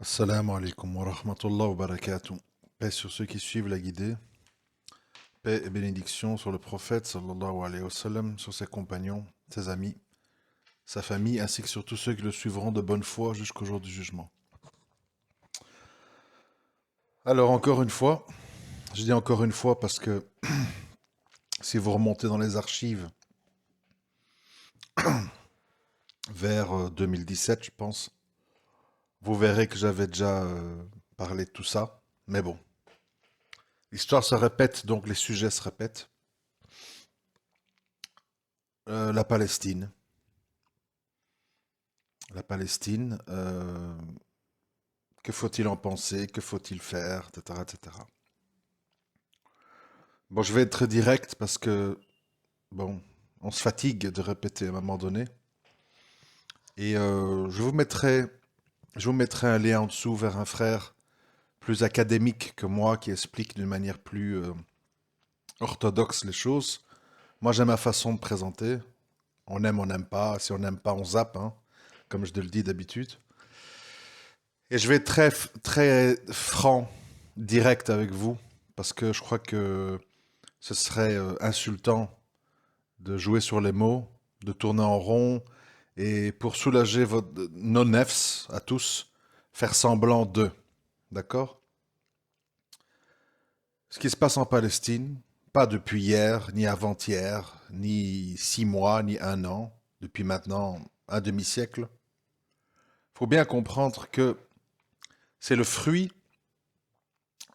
Assalamu alaikum wa rahmatullah wa barakatuh. Paix sur ceux qui suivent la guidée. Paix et bénédiction sur le prophète sallallahu alayhi wa sallam, sur ses compagnons, ses amis, sa famille, ainsi que sur tous ceux qui le suivront de bonne foi jusqu'au jour du jugement. Alors encore une fois, je dis encore une fois parce que si vous remontez dans les archives vers 2017, je pense, vous verrez que j'avais déjà parlé de tout ça. Mais bon, l'histoire se répète, donc les sujets se répètent. La Palestine. La Palestine, que faut-il en penser, que faut-il faire, etc., etc. Bon, je vais être très direct parce que, bon, on se fatigue de répéter à un moment donné. Et je vous mettrai un lien en dessous vers un frère plus académique que moi qui explique d'une manière plus orthodoxe les choses. Moi, j'ai ma façon de présenter. On n'aime pas. Si on n'aime pas, on zappe, hein, comme je te le dis d'habitude. Et je vais être très franc, direct avec vous, parce que je crois que ce serait insultant de jouer sur les mots, de tourner en rond, et pour soulager nos nefs à tous, faire semblant d'eux. D'accord? Ce qui se passe en Palestine, pas depuis hier, ni avant-hier, ni 6 mois, ni un an, depuis maintenant un demi-siècle, il faut bien comprendre que c'est le fruit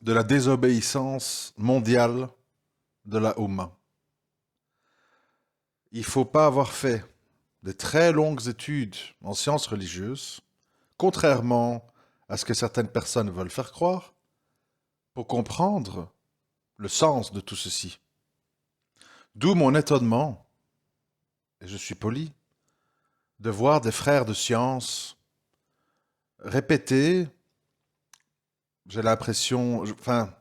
de la désobéissance mondiale de la Oumma. Il ne faut pas avoir fait de très longues études en sciences religieuses, contrairement à ce que certaines personnes veulent faire croire, pour comprendre le sens de tout ceci. D'où mon étonnement, et je suis poli, de voir des frères de science répéter, j'ai l'impression, enfin,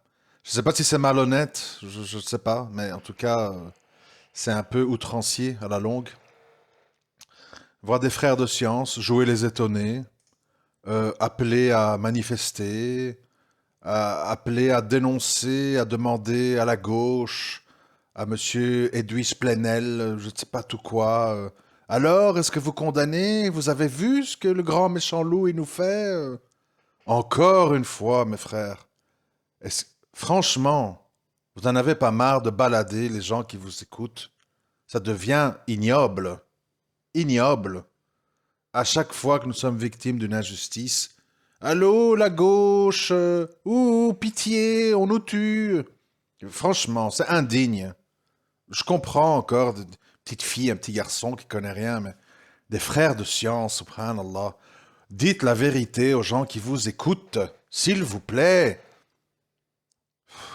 je ne sais pas si c'est malhonnête, je ne sais pas, mais en tout cas, c'est un peu outrancier à la longue. Voir des frères de science jouer les étonnés, appeler à manifester, appeler à dénoncer, à demander à la gauche, à monsieur Edwige Plenel, je ne sais pas tout quoi. Alors, est-ce que vous condamnez? Vous avez vu ce que le grand méchant loup il nous fait? Encore une fois, mes frères. Franchement, vous n'en avez pas marre de balader les gens qui vous écoutent? Ça devient ignoble. Ignoble. À chaque fois que nous sommes victimes d'une injustice, allô, la gauche, ouh, pitié, on nous tue. Franchement, c'est indigne. Je comprends encore de petite fille, un petit garçon qui connaît rien, mais des frères de science, subhanallah. Dites la vérité aux gens qui vous écoutent, s'il vous plaît.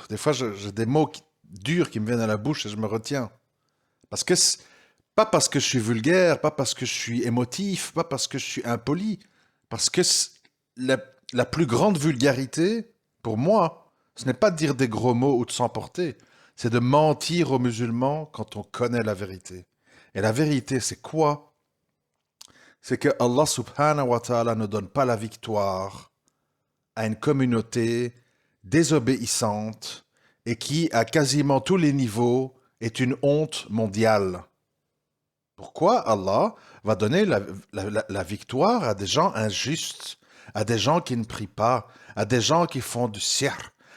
Des fois, j'ai des mots durs qui me viennent à la bouche et je me retiens. Parce que, pas parce que je suis vulgaire, pas parce que je suis émotif, pas parce que je suis impoli, parce que la, la plus grande vulgarité, pour moi, ce n'est pas de dire des gros mots ou de s'emporter, c'est de mentir aux musulmans quand on connaît la vérité. Et la vérité, c'est quoi? C'est que Allah subhanahu wa ta'ala ne donne pas la victoire à une communauté désobéissante et qui, à quasiment tous les niveaux, est une honte mondiale. Pourquoi Allah va donner la victoire à des gens injustes, à des gens qui ne prient pas, à des gens qui font du sihr,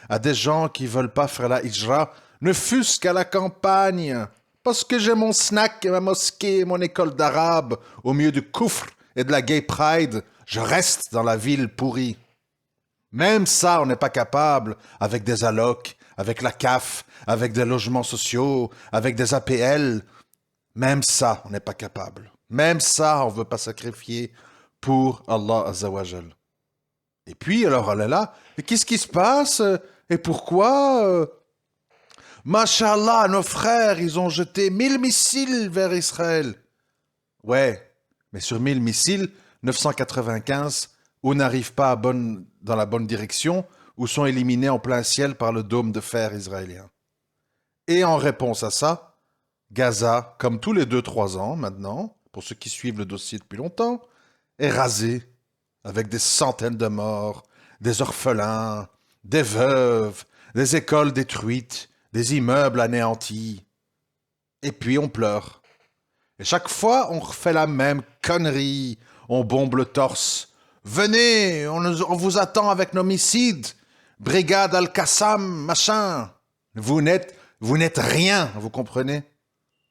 à des gens qui ne veulent pas faire la hijra, ne fût-ce qu'à la campagne? Parce que j'ai mon snack et ma mosquée et mon école d'arabe au milieu du coufre et de la gay pride, je reste dans la ville pourrie. Même ça, on n'est pas capable avec des allocs, avec la CAF, avec des logements sociaux, avec des APL. Même ça, on n'est pas capable. Même ça, on ne veut pas sacrifier pour Allah Azzawajal. Et puis, alors, elle est là. Et qu'est-ce qui se passe? Et pourquoi? Mashallah, nos frères, ils ont jeté 1 000 missiles vers Israël. Ouais, mais sur 1 000 missiles, 995 ou n'arrivent pas dans la bonne direction ou sont éliminés en plein ciel par le dôme de fer israélien. Et en réponse à ça, Gaza, comme tous les 2-3 ans maintenant, pour ceux qui suivent le dossier depuis longtemps, est rasé. avec des centaines de morts, des orphelins, des veuves, des écoles détruites, des immeubles anéantis. Et puis on pleure. Et chaque fois, on refait la même connerie. On bombe le torse. Venez, on vous attend avec nos missiles. Brigade Al-Qassam, machin. Vous n'êtes rien, vous comprenez?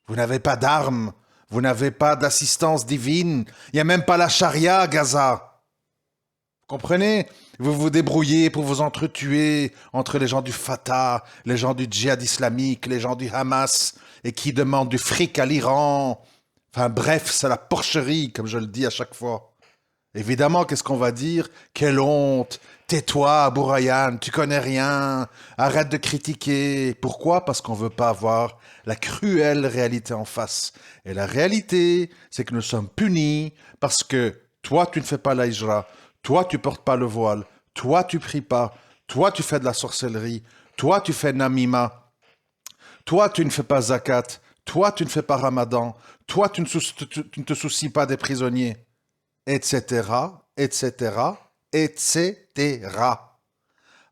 Vous n'avez pas d'armes. Vous n'avez pas d'assistance divine. Il n'y a même pas la charia à Gaza. Vous comprenez? Vous vous débrouillez pour vous entretuer entre les gens du Fatah, les gens du djihad islamique, les gens du Hamas, et qui demandent du fric à l'Iran. Enfin bref, c'est la porcherie, comme je le dis à chaque fois. Évidemment, qu'est-ce qu'on va dire? Quelle honte! Tais-toi, Abou Rayhan, tu connais rien. Arrête de critiquer. Pourquoi? Parce qu'on veut pas avoir la cruelle réalité en face. Et la réalité, c'est que nous sommes punis parce que toi, tu ne fais pas la hijra. Toi, tu portes pas le voile. Toi, tu pries pas. Toi, tu fais de la sorcellerie. Toi, tu fais namima. Toi, tu ne fais pas zakat. Toi, tu ne fais pas ramadan. Toi, tu ne te soucies pas des prisonniers. Etc., etc., etc.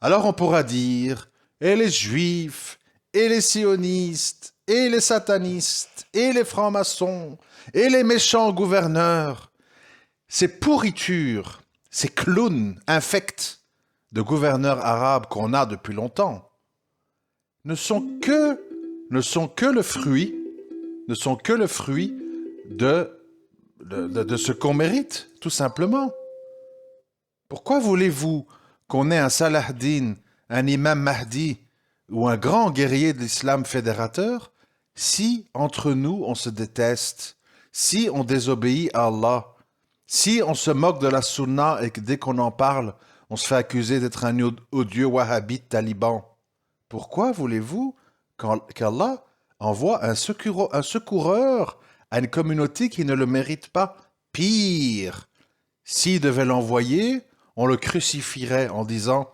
Alors on pourra dire, et les juifs, et les sionistes, et les satanistes, et les francs-maçons, et les méchants gouverneurs, ces pourritures, ces clowns infects de gouverneurs arabes qu'on a depuis longtemps, ne sont que le fruit, ne sont que le fruit de ce qu'on mérite, tout simplement. Pourquoi voulez-vous qu'on ait un Salahdin, un imam Mahdi ou un grand guerrier de l'islam fédérateur si entre nous on se déteste, si on désobéit à Allah, si on se moque de la sunna et que dès qu'on en parle, on se fait accuser d'être un odieux wahhabite taliban? Pourquoi voulez-vous qu'Allah envoie un secoureur à une communauté qui ne le mérite pas? Pire, s'il devait l'envoyer, on le crucifierait en disant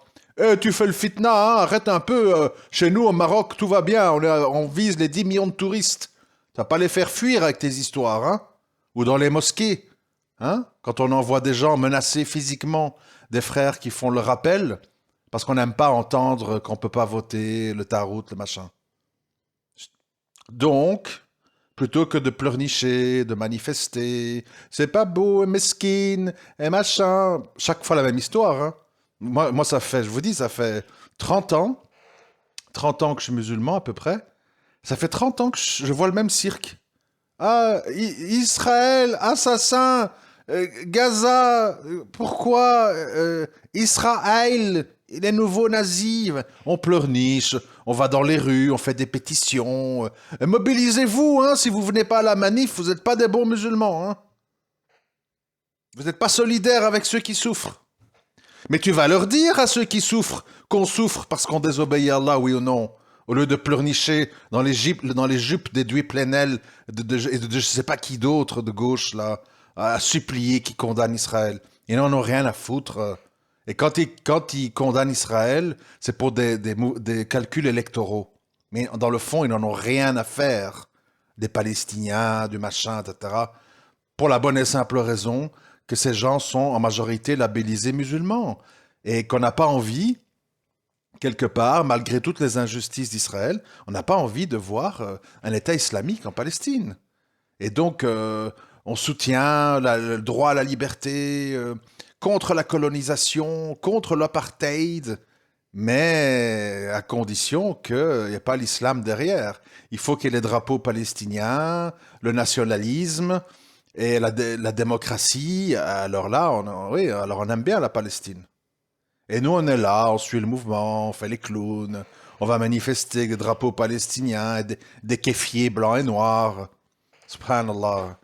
tu fais le fitna, hein, arrête un peu. Chez nous, au Maroc, tout va bien. On vise les 10 millions de touristes. Tu vas pas les faire fuir avec tes histoires, hein? Ou dans les mosquées, hein? Quand on envoie des gens menacés physiquement, des frères qui font le rappel, parce qu'on n'aime pas entendre qu'on peut pas voter, le tarout, le machin. Donc, plutôt que de pleurnicher, de manifester, c'est pas beau, et mesquine, et machin, chaque fois la même histoire, hein. Moi, ça fait, je vous dis, ça fait 30 ans, 30 ans que je suis musulman à peu près. Ça fait 30 ans que je vois le même cirque. Ah, Israël, assassin, Gaza, pourquoi Israël, les nouveaux nazis, on pleurniche, on va dans les rues, on fait des pétitions. Mobilisez-vous, hein, si vous venez pas à la manif, vous n'êtes pas des bons musulmans, hein. Vous n'êtes pas solidaires avec ceux qui souffrent. Mais tu vas leur dire à ceux qui souffrent qu'on souffre parce qu'on désobéit à Allah, oui ou non, au lieu de pleurnicher dans les jupes d'Edoui Plenel et de je sais pas qui d'autre de gauche, là, à supplier qu'ils condamnent Israël. Ils n'en ont rien à foutre. Et quand ils condamnent Israël, c'est pour des calculs électoraux. Mais dans le fond, ils n'en ont rien à faire des Palestiniens, du machin, etc. Pour la bonne et simple raison que ces gens sont en majorité labellisés musulmans et qu'on n'a pas envie, quelque part, malgré toutes les injustices d'Israël, on n'a pas envie de voir un État islamique en Palestine. Et donc, on soutient le droit à la liberté, contre la colonisation, contre l'apartheid, mais à condition qu'il n'y ait pas l'islam derrière. Il faut qu'il y ait les drapeaux palestiniens, le nationalisme et la démocratie. Alors là, oui, alors on aime bien la Palestine. Et nous, on est là, on suit le mouvement, on fait les clowns, on va manifester avec des drapeaux palestiniens, et des kéfiers blancs et noirs. Subhanallah.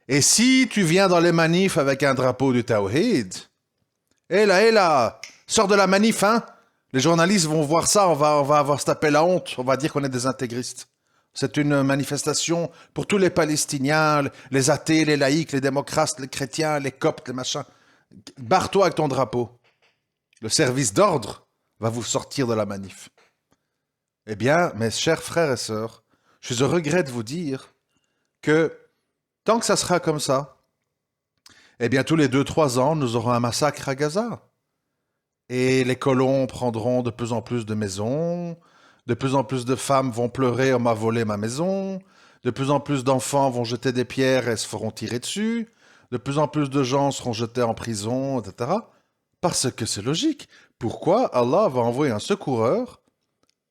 Et si tu viens dans les manifs avec un drapeau du Tawhid, hé là, sors de la manif, hein? Les journalistes vont voir ça, on va avoir se taper la honte, on va dire qu'on est des intégristes. C'est une manifestation pour tous les Palestiniens, les athées, les laïcs, les démocrates, les chrétiens, les coptes, les machins. Barre-toi avec ton drapeau. Le service d'ordre va vous sortir de la manif. Eh bien, mes chers frères et sœurs, je suis au regret de vous dire que tant que ça sera comme ça, eh bien, tous les 2, 3 ans, nous aurons un massacre à Gaza. Et les colons prendront de plus en plus de maisons, de plus en plus de femmes vont pleurer, on m'a volé ma maison, de plus en plus d'enfants vont jeter des pierres et se feront tirer dessus, de plus en plus de gens seront jetés en prison, etc. Parce que c'est logique. Pourquoi Allah va envoyer un secoureur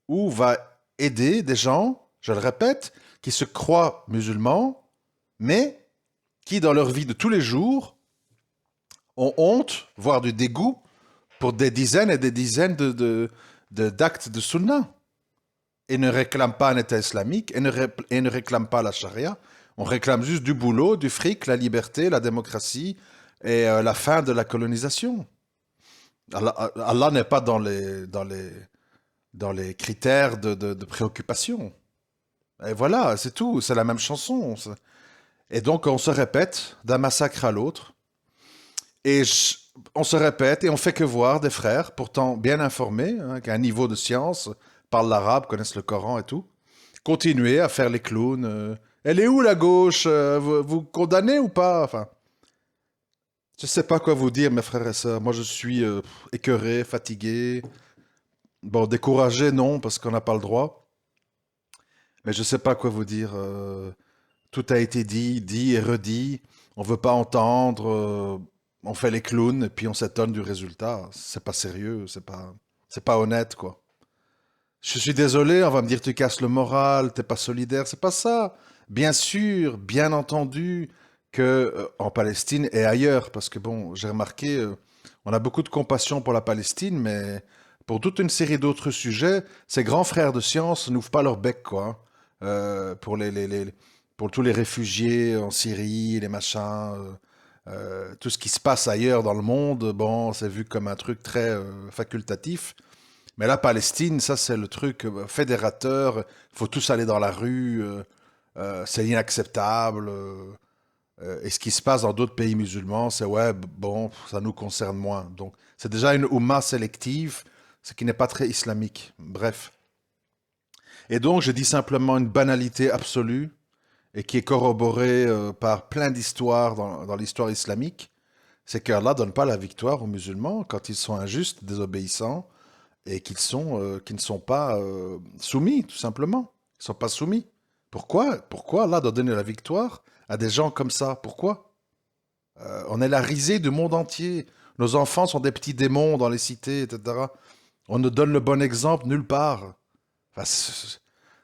ou va aider des gens, je le répète, qui se croient musulmans, mais qui, dans leur vie de tous les jours, ont honte, voire du dégoût, pour des dizaines et des dizaines d'actes de sunna. Et ne réclament pas un État islamique et ne réclament pas la charia. On réclame juste du boulot, du fric, la liberté, la démocratie et la fin de la colonisation. Allah n'est pas dans les critères de préoccupation. Et voilà, c'est tout, c'est la même chanson. Et donc on se répète d'un massacre à l'autre. Et on se répète et on fait que voir des frères, pourtant bien informés, hein, qui ont un niveau de science, parlent l'arabe, connaissent le Coran et tout, continuer à faire les clowns. Elle est où la gauche? Vous condamnez ou pas? Enfin, je sais pas quoi vous dire, mes frères et sœurs. Moi, je suis écœuré, fatigué. Bon, découragé, non, parce qu'on n'a pas le droit. Mais je sais pas quoi vous dire. Tout a été dit et redit. On veut pas entendre. On fait les clowns et puis on s'étonne du résultat. C'est pas sérieux, c'est pas honnête, quoi. Je suis désolé, on va me dire tu casses le moral, t'es pas solidaire, c'est pas ça. Bien sûr, bien entendu que en Palestine et ailleurs, parce que bon, j'ai remarqué, on a beaucoup de compassion pour la Palestine, mais pour toute une série d'autres sujets, ces grands frères de science n'ouvrent pas leur bec, quoi, hein. Pour pour tous les réfugiés en Syrie, les machins, tout ce qui se passe ailleurs dans le monde, bon, c'est vu comme un truc très facultatif. Mais la Palestine, ça c'est le truc fédérateur, il faut tous aller dans la rue, c'est inacceptable. Et ce qui se passe dans d'autres pays musulmans, c'est ouais, bon, ça nous concerne moins. Donc c'est déjà une oumma sélective, ce qui n'est pas très islamique. Bref. Et donc je dis simplement une banalité absolue, et qui est corroborée par plein d'histoires dans l'histoire islamique, c'est qu'Allah donne pas la victoire aux musulmans quand ils sont injustes, désobéissants, et qu'ils ne sont pas soumis, tout simplement. Ils ne sont pas soumis. Pourquoi Allah doit donner la victoire à des gens comme ça? Pourquoi? On est la risée du monde entier. Nos enfants sont des petits démons dans les cités, etc. On ne donne le bon exemple nulle part. Enfin,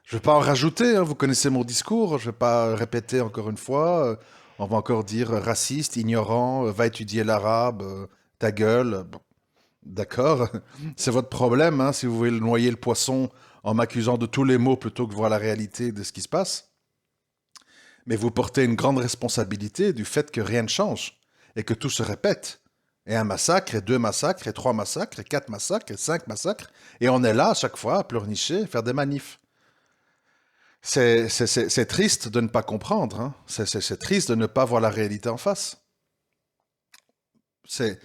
je ne vais pas en rajouter, hein, vous connaissez mon discours, je ne vais pas répéter encore une fois. On va encore dire raciste, ignorant, va étudier l'arabe, ta gueule. Bon, d'accord, c'est votre problème, hein, si vous voulez noyer le poisson en m'accusant de tous les maux plutôt que voir la réalité de ce qui se passe. Mais vous portez une grande responsabilité du fait que rien ne change et que tout se répète. Et un massacre, et 2 massacres, et 3 massacres, et 4 massacres, et 5 massacres. Et on est là à chaque fois à pleurnicher, à faire des manifs. C'est triste de ne pas comprendre, hein. C'est triste de ne pas voir la réalité en face. C'est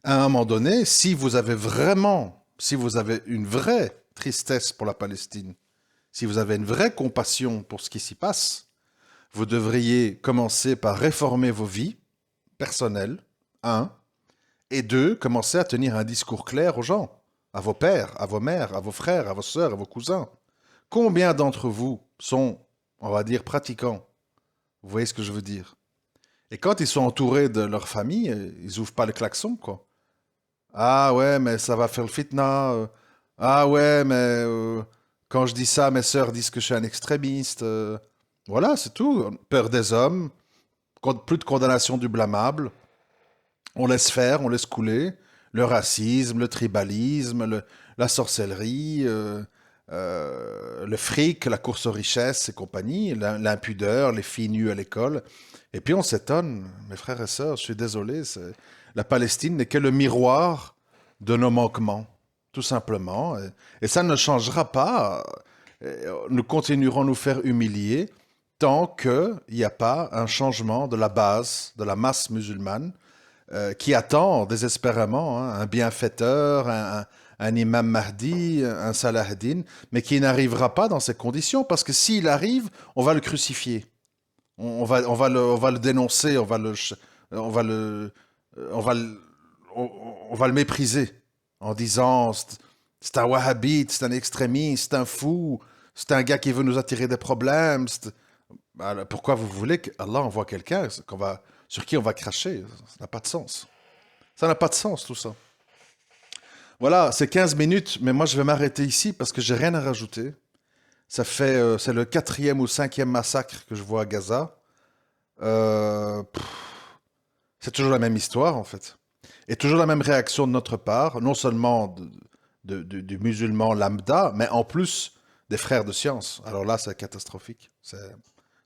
à un moment donné, si vous avez une vraie tristesse pour la Palestine, si vous avez une vraie compassion pour ce qui s'y passe, vous devriez commencer par réformer vos vies personnelles, un, et deux, commencer à tenir un discours clair aux gens, à vos pères, à vos mères, à vos frères, à vos sœurs, à vos cousins. Combien d'entre vous sont, on va dire, pratiquants? Vous voyez ce que je veux dire? Et quand ils sont entourés de leur famille, ils ouvrent pas le klaxon, quoi. Ah ouais, mais ça va faire le fitna. Ah ouais, mais quand je dis ça, mes sœurs disent que je suis un extrémiste. Voilà, c'est tout. Peur des hommes, plus de condamnation du blâmable. On laisse faire, on laisse couler. Le racisme, le tribalisme, la sorcellerie, le fric, la course aux richesses et compagnie, l'impudeur, les filles nues à l'école. Et puis on s'étonne, mes frères et sœurs, je suis désolé, la Palestine n'est que le miroir de nos manquements, tout simplement. Et ça ne changera pas. Nous continuerons à nous faire humilier tant qu'il n'y a pas un changement de la base, de la masse musulmane, qui attend désespérément, hein, un bienfaiteur, un imam Mahdi, un Salahuddin, mais qui n'arrivera pas dans ces conditions, parce que s'il arrive, on va le crucifier. On va le dénoncer, on va le, on va le, on va le mépriser en disant c'est un wahhabite, c'est un extrémiste, c'est un fou, c'est un gars qui veut nous attirer des problèmes. Alors, pourquoi vous voulez qu'Allah envoie quelqu'un sur qui on va cracher? Ça n'a pas de sens. Ça n'a pas de sens tout ça. Voilà, c'est 15 minutes, mais moi je vais m'arrêter ici parce que j'ai rien à rajouter. C'est le quatrième ou cinquième massacre que je vois à Gaza. Pff, c'est toujours la même histoire en fait. Et toujours la même réaction de notre part, non seulement du musulman lambda, mais en plus des frères de science. Alors là, c'est catastrophique.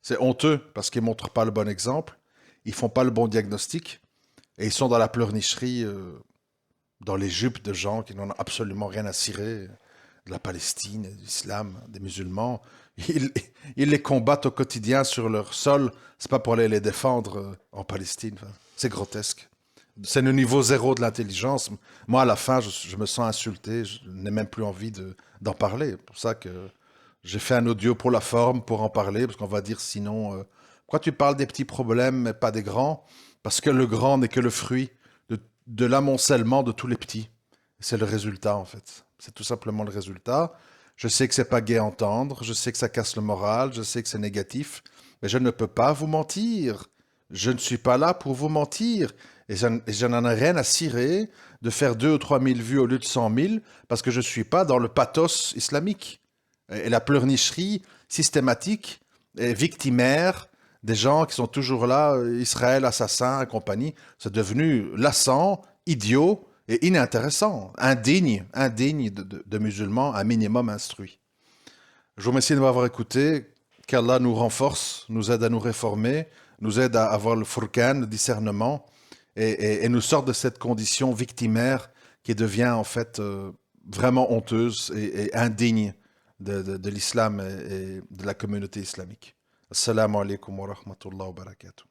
C'est honteux parce qu'ils ne montrent pas le bon exemple, ils font pas le bon diagnostic, et ils sont dans la pleurnicherie, dans les jupes de gens qui n'en ont absolument rien à cirer de la Palestine, de l'islam, des musulmans. Ils, ils les combattent au quotidien sur leur sol. C'est pas pour aller les défendre en Palestine. Enfin, c'est grotesque. C'est le niveau zéro de l'intelligence. Moi, à la fin, je me sens insulté. Je n'ai même plus envie d'en parler. C'est pour ça que j'ai fait un audio pour la forme, pour en parler, parce qu'on va dire sinon, pourquoi tu parles des petits problèmes, mais pas des grands? Parce que le grand n'est que le fruit de l'amoncellement de tous les petits. C'est le résultat, en fait. C'est tout simplement le résultat. Je sais que c'est pas gai à entendre, je sais que ça casse le moral, je sais que c'est négatif, mais je ne peux pas vous mentir. Je ne suis pas là pour vous mentir. Et je n'en ai rien à cirer de faire 2 ou 3 000 vues au lieu de 100 000 parce que je ne suis pas dans le pathos islamique. Et la pleurnicherie systématique et victimaire des gens qui sont toujours là, Israël, assassin et compagnie, c'est devenu lassant, idiot et inintéressant, indigne de musulmans, un minimum instruit. Je vous remercie de m'avoir écouté, qu'Allah nous renforce, nous aide à nous réformer, nous aide à avoir le furqan, le discernement, et nous sort de cette condition victimaire qui devient en fait vraiment honteuse et indigne de l'islam et de la communauté islamique. Assalamu alaikum wa rahmatullahi wa barakatuh.